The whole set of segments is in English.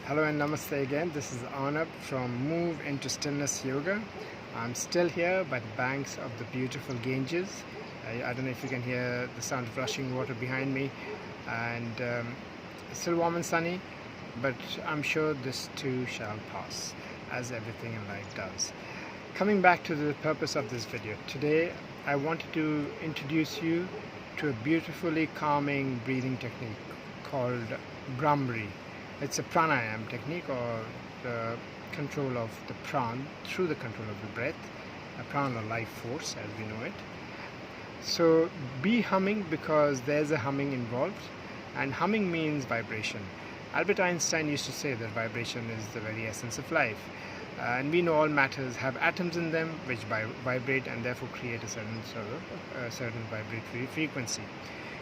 Hello and namaste again. This is Arnab from Move into Stillness Yoga. I'm still here by the banks of the beautiful Ganges. I don't know if you can hear the sound of rushing water behind me, and it's still warm and sunny, but I'm sure this too shall pass, as everything in life does. Coming back to the purpose of this video, today I wanted to introduce you to a beautifully calming breathing technique called Brahmari. It's a pranayama technique, or the control of the pran through the control of the breath, a pran or life force as we know it. So be humming because there's a humming involved, and humming means vibration. Albert Einstein used to say that vibration is the very essence of life, and we know all matters have atoms in them which vibrate and therefore create a certain vibratory frequency.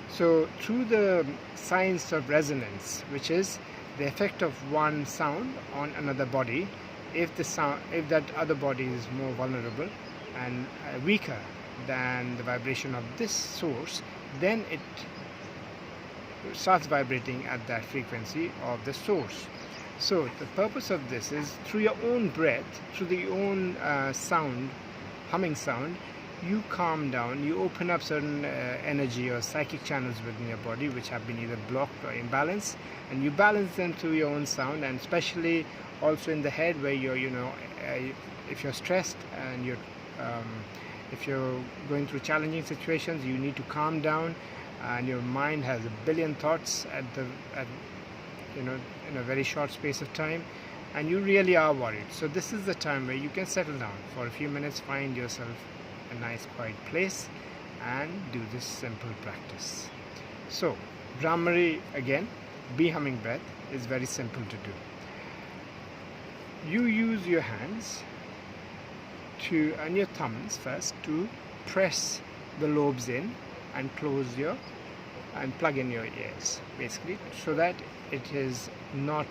So through the science of resonance, which is the effect of one sound on another body, if that other body is more vulnerable and weaker than the vibration of this source, then it starts vibrating at that frequency of the source. So the purpose of this is, through your own breath, through the own sound, humming sound, you calm down, you open up certain energy or psychic channels within your body which have been either blocked or imbalanced, and you balance them through your own sound, and especially also in the head where you're, if you're stressed and if you're going through challenging situations, you need to calm down, and your mind has a billion thoughts in a very short space of time, and you really are worried. So this is the time where you can settle down for a few minutes, find yourself a nice quiet place and do this simple practice. So Brahmari, again, be humming breath, is very simple to do. You use your hands and your thumbs first to press the lobes in and and plug in your ears, basically, so that it is not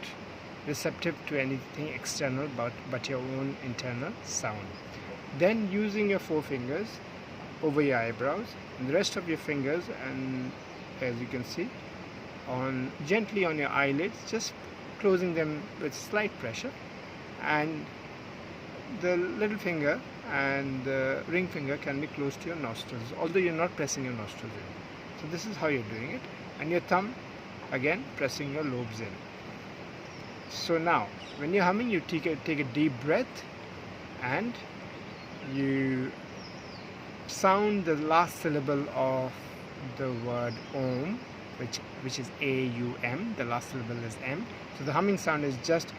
receptive to anything external but your own internal sound. Then using your forefingers over your eyebrows and the rest of your fingers, and as you can see, gently on your eyelids, just closing them with slight pressure, and the little finger and the ring finger can be close to your nostrils, although you're not pressing your nostrils in. So this is how you're doing it, and your thumb again pressing your lobes in. So now when you're humming, you take a deep breath and you sound the last syllable of the word Om, which is A-U-M. The last syllable is M. So the humming sound is just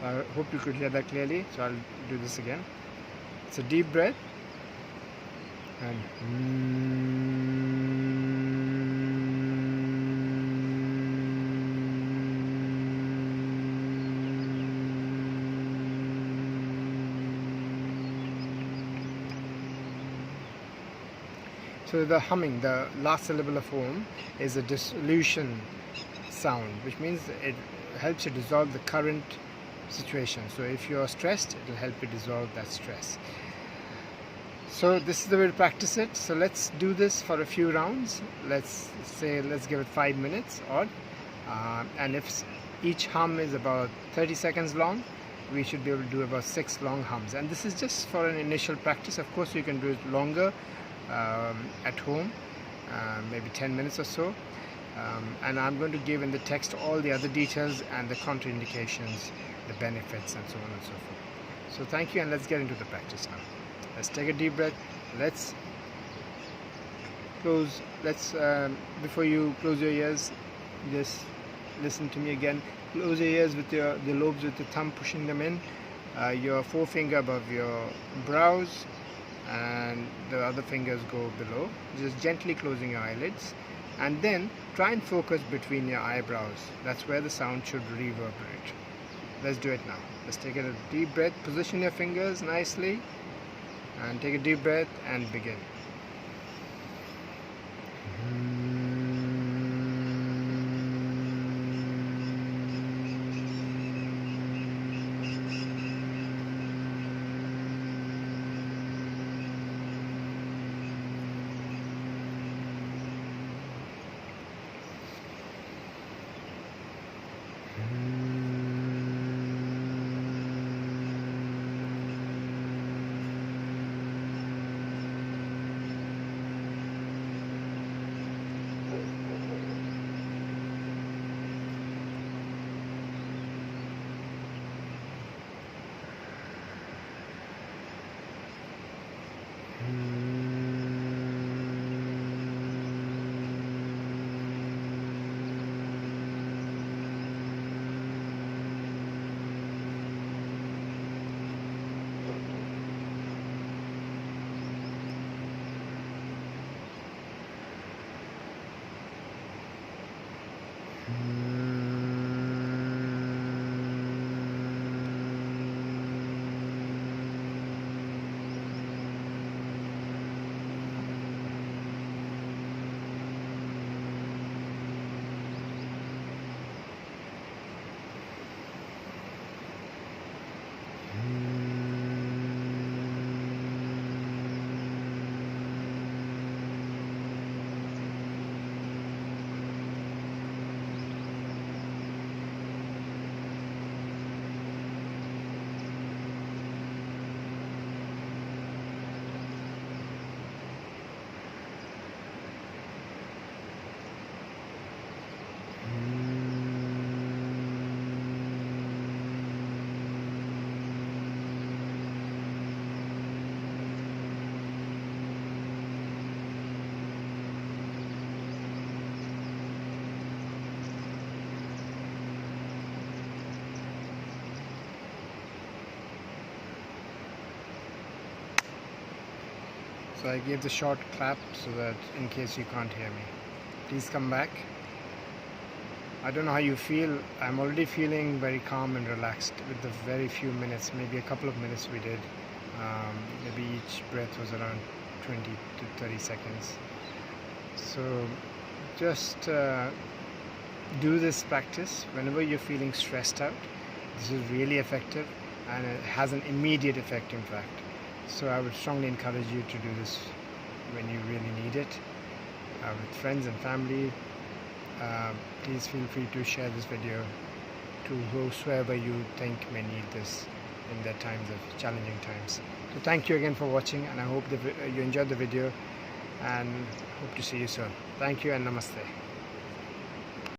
I hope you could hear that clearly, so I'll do this again. It's a deep breath and so the humming, the last syllable of Om, is a dissolution sound, which means it helps you dissolve the current situation. So if you're stressed, it will help you dissolve that stress. So this is the way to practice it. So let's do this for a few rounds. Let's give it 5 minutes odd, and if each hum is about 30 seconds long, we should be able to do about 6 long hums. And this is just for an initial practice. Of course you can do it longer at home, maybe 10 minutes or so, and I'm going to give in the text all the other details and the contraindications, the benefits, and so on and so forth. So thank you, and let's get into the practice now. Let's take a deep breath. Before you close your ears, just listen to me again. Close your ears with the lobes with the thumb pushing them in, your forefinger above your brows, and the other fingers go below, just gently closing your eyelids, and then try and focus between your eyebrows. That's where the sound should reverberate. Let's do it now. Let's take a deep breath, position your fingers nicely, and take a deep breath and begin. So I gave the short clap so that in case you can't hear me, please come back. I don't know how you feel. I'm already feeling very calm and relaxed with the very few minutes, maybe a couple of minutes we did. Maybe each breath was around 20 to 30 seconds. So just do this practice whenever you're feeling stressed out. This is really effective and it has an immediate effect, in fact. So I would strongly encourage you to do this when you really need it, with friends and family. Please feel free to share this video to whosoever you think may need this in their times of challenging times. So thank you again for watching, and I hope you enjoyed the video and hope to see you soon. Thank you and namaste.